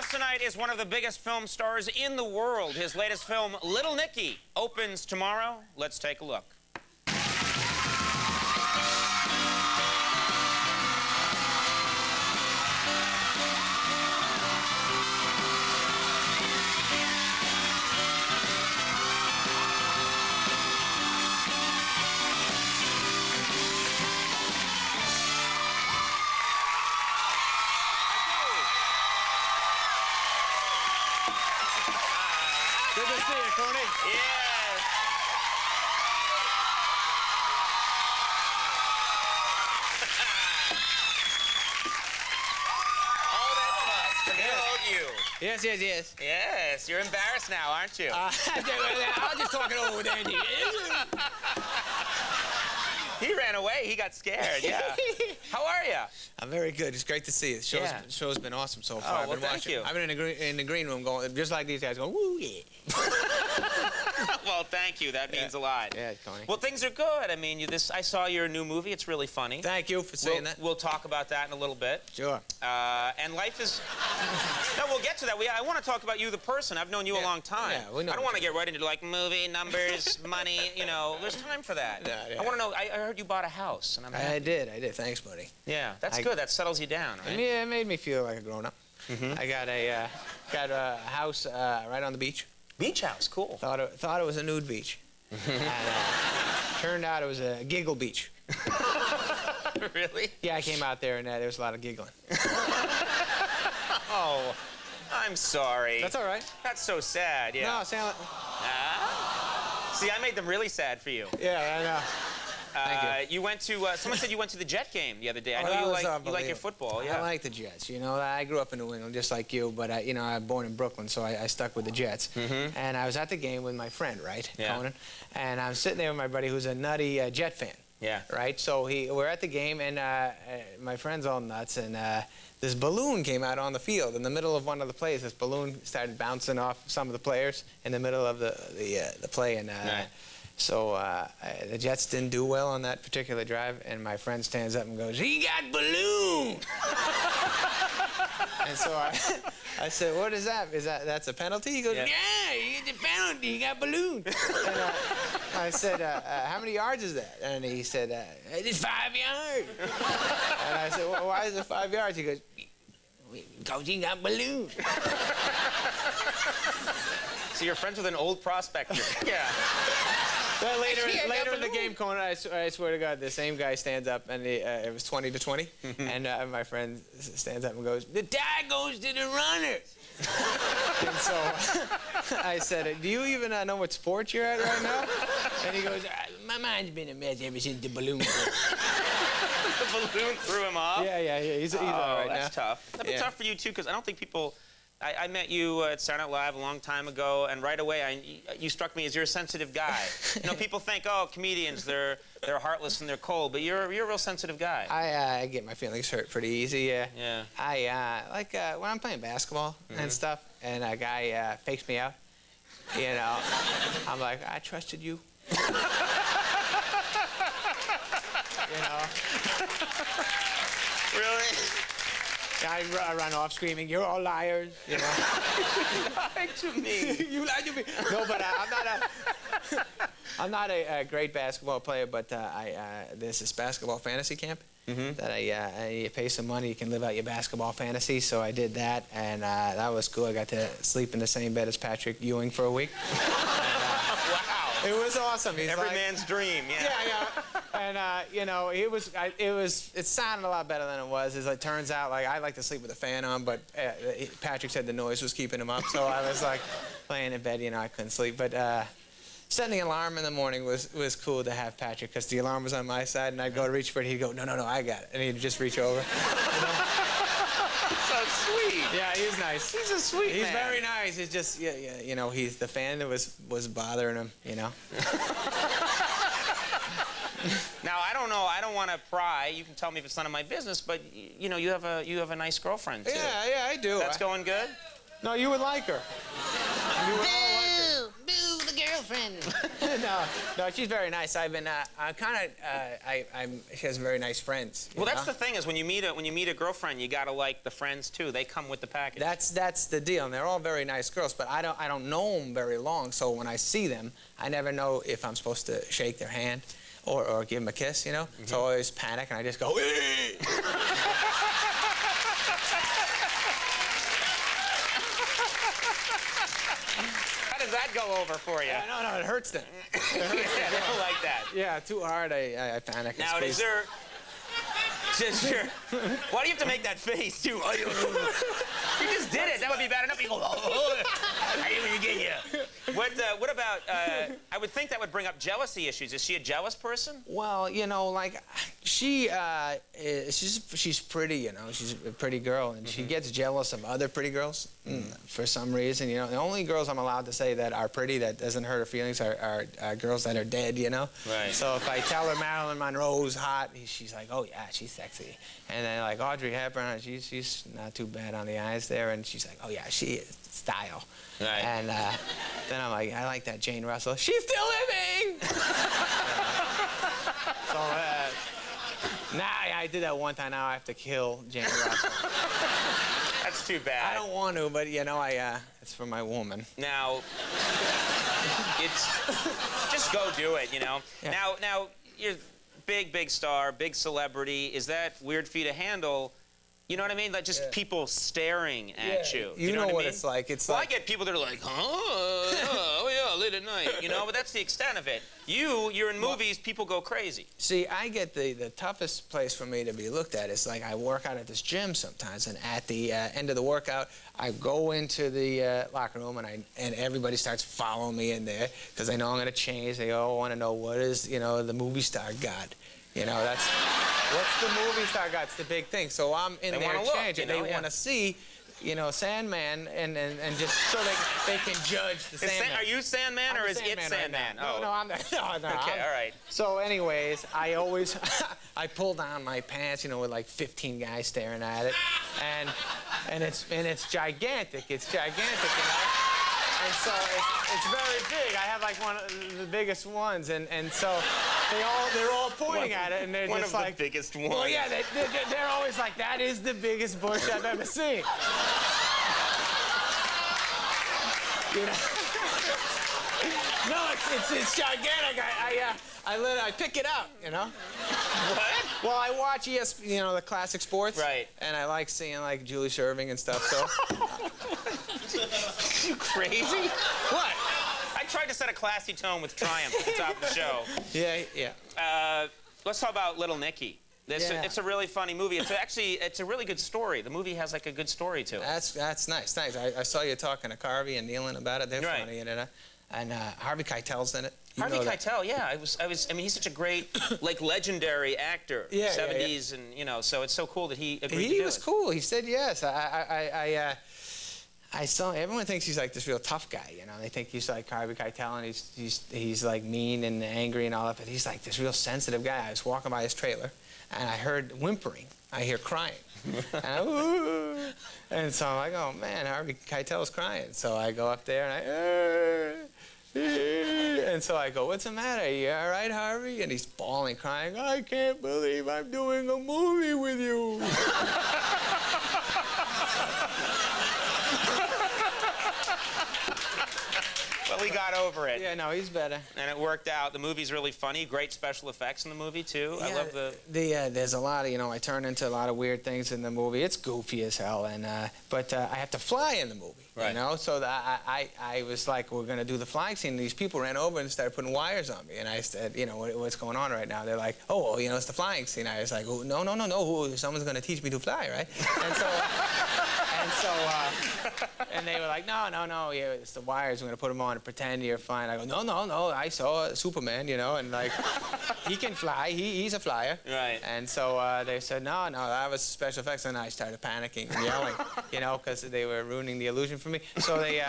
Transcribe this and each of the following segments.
guest tonight is one of the biggest film stars in the world. His latest film, Little Nicky, opens tomorrow. Let's take a look. Good to see you, Conan. Yes. All that fuss to promote you. Yes, yes, yes. Yes, you're embarrassed now, aren't you? I was just talking over with Andy. He ran away. He got scared, yeah. How are you? I'm very good. It's great to see you. The show's been awesome so far. Oh, well, thank you. I've been in the green room going, just like these guys, going, woo, yeah. Well, thank you. That means a lot. Yeah, Connie. Well, things are good. I mean, I saw your new movie. It's really funny. Thank you for saying that. We'll talk about that in a little bit. Sure. And life is... No, we'll get to that. I want to talk about you, the person. I've known you a long time. Yeah, we know. I don't want to get right into, like, movie, numbers, money, you know. There's time for that. Yeah. I want to know, I heard you bought a house. And I did. Thanks, buddy. Yeah, that's good. That settles you down, right? Yeah, it made me feel like a grown-up. I got a house right on the beach. Beach house, cool. Thought it was a nude beach. And turned out it was a giggle beach. Really? Yeah, I came out there and there was a lot of giggling. Oh, I'm sorry. That's all right. That's so sad, yeah. No, Sandler. See, I made them really sad for you. Yeah, I know. Thank you. You went to, someone said you went to the Jet game the other day. I Oh, know you like your football, yeah. I like the Jets. You know, I grew up in New England just like you, but, you know, I was born in Brooklyn, so I stuck with the Jets. And I was at the game with my friend, right, Conan? And I'm sitting there with my buddy who's a nutty Jet fan. Yeah. Right? So we're at the game, and my friend's all nuts, and this balloon came out on the field in the middle of one of the plays. This balloon started bouncing off some of the players in the middle of the play, and so the Jets didn't do well on that particular drive, and my friend stands up and goes, "He got balloon!" And so I said, "What is that? That's a penalty?" He goes, "Yeah, you get the penalty. You got balloon." And I said, "How many yards is that?" And he said, "It's 5 yards." And I said, "Well, why is it 5 yards?" He goes, "Because he got balloon." So you're friends with an old prospector. Yeah. But later in the game, Conan, I swear to God, the same guy stands up, and it was 20-20, and my friend stands up and goes, "The tie goes to the runner." And so I said, "Do you even know what sport you're at right now?" And he goes, "My mind's been a mess ever since the balloon." The balloon threw him off? Yeah. He's all right now. That's tough. That'd be tough for you, too, because I don't think people... I met you at Saturday Night Live a long time ago, and right away you struck me as you're a sensitive guy. You know, people think, oh, comedians, they're heartless and they're cold, but you're a real sensitive guy. I get my feelings hurt pretty easy. Yeah. I like when I'm playing basketball and stuff, and a guy fakes me out. You know, I'm like, I trusted you. You know. Really? I run off screaming, "You're all liars!" You know. You lied to me. You lied to me. No, but I'm not a great basketball player. But there's this basketball fantasy camp that you pay some money, you can live out your basketball fantasy. So I did that, and that was cool. I got to sleep in the same bed as Patrick Ewing for a week. Wow. It was awesome. He's Every man's dream. Yeah. And you know, it sounded a lot better than it was. As it turns out, like I like to sleep with a fan on, but Patrick said the noise was keeping him up, so I was like laying in bed, you know, I couldn't sleep. But setting the alarm in the morning was cool to have Patrick, because the alarm was on my side, and I'd go to reach for it, he'd go, "No, I got it," and he'd just reach over. You know? So sweet. Yeah, he's nice. He's a sweet man. He's very nice. He's just, you know, he's the fan that was bothering him, you know. Now, I don't know. I don't want to pry. You can tell me if it's none of my business, but you know, you have a nice girlfriend too. Yeah, I do. That's going good. No, you would like her. You would all like her. Boo, the girlfriend. friend. No, she's very nice. I've been, she has very nice friends. Well, that's the thing is when you meet a girlfriend, you gotta like the friends too. They come with the package. That's the deal, and they're all very nice girls. But I don't know them very long, so when I see them, I never know if I'm supposed to shake their hand or give them a kiss. You know, so I always panic and I just go. How does that go over for you? No, it hurts them. Yeah, they don't like that. Yeah, too hard. I panic. Now, is there? Why do you have to make that face too? You just did it. That would be bad enough. You go. I didn't even get you. What about? I would think that would bring up jealousy issues. Is she a jealous person? Well, you know, like she's pretty. You know, she's a pretty girl, and she gets jealous of other pretty girls for some reason. You know, the only girls I'm allowed to say that are pretty, that doesn't hurt her feelings, are girls that are dead. You know. Right. So if I tell her Marilyn Monroe's hot, she's like, oh yeah, she's sexy. And then like Audrey Hepburn, she's not too bad on the eyes there, and she's like, oh yeah, she is style. Right. And then I'm like, I like that Jane Russell. She's still living. So I did that one time. Now I have to kill Jane Russell. That's too bad. I don't want to, but you know, it's for my woman. Now, it's just go do it. You know. Yeah. Now you're big star, big celebrity. Is that weird for you to handle? You know what I mean? Like just people staring at you. You know what I mean? it's like. It's well, like I get people that are like, oh yeah, late at night. You know, but that's the extent of it. You're in movies, people go crazy. See, I get the toughest place for me to be looked at is like I work out at this gym sometimes, and at the end of the workout, I go into the locker room and everybody starts following me in there because they know I'm gonna change. They all want to know what is the movie star got. You know, what's the movie star got? It's the big thing. So I'm in there changing. They want to see, Sandman, and just so they can judge the Sandman. Are you Sandman or is it Sandman? Right no, I'm not. No. Okay, all right. So, anyways, I always I pull down my pants, with like 15 guys staring at it, and it's gigantic. It's gigantic, And so it's very big. I have like one of the biggest ones, and so they're all pointing at it, and they're one just of like the biggest ones. Well, yeah, they're always like, that is the biggest bush I've ever seen. No, it's gigantic. I pick it up, What? Well, I watch the classic sports. Right. And I like seeing like Julie Serving and stuff. So. You crazy? What? I tried to set a classy tone with Triumph at the top of the show. Yeah. Let's talk about Little Nicky. It's a really funny movie. It's a really good story. The movie has like a good story to it. That's nice. Thanks. I saw you talking to Carvey and Nealon about it. They're funny in it. And Harvey Keitel's in it. Harvey Keitel, yeah. I mean, he's such a great, like, legendary actor. Yeah, 70s, and so it's so cool that he agreed to do it. He was cool. He said yes. I saw. Everyone thinks he's like this real tough guy. They think he's like Harvey Keitel, and he's like mean and angry and all that. But he's like this real sensitive guy. I was walking by his trailer, and I heard whimpering. I hear crying. And so I'm like, oh man, Harvey Keitel's crying. So I go up there and and so I go, what's the matter? You all right, Harvey? And he's bawling, crying. I can't believe I'm doing a movie with you. Well, he got over it. Yeah, no, he's better. And it worked out. The movie's really funny. Great special effects in the movie, too. Yeah, I love the... There's a lot of, I turn into a lot of weird things in the movie. It's goofy as hell, but I have to fly in the movie, right. So I was like, we're going to do the flying scene. These people ran over and started putting wires on me. And I said, what's going on right now? They're like, oh, well, it's the flying scene. I was like, oh, no. Someone's going to teach me to fly, right? And they were like, no, yeah, it's the wires. We're going to put them on and pretend you're flying. I go, no, I saw Superman, and like, he can fly. He's a flyer. Right. And so they said, no, that was special effects. And I started panicking and yelling, because they were ruining the illusion for me. So they,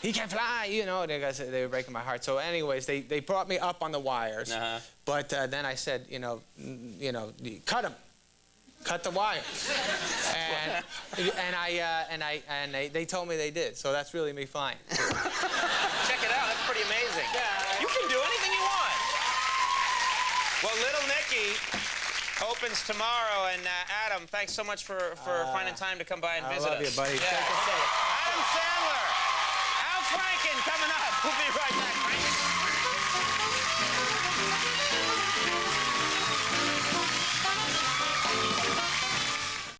he can fly, they were breaking my heart. So anyways, they brought me up on the wires. Uh-huh. But then I said, cut him. cut the wire. And they told me they did, so that's really me flying. Check it out. That's pretty amazing. Yeah. You can do anything you want. Well, Little Nicky opens tomorrow, and Adam, thanks so much for finding time to come by and visit us. I love you, buddy. Yeah. Adam Sandler, Al Franken coming up. We'll be right back.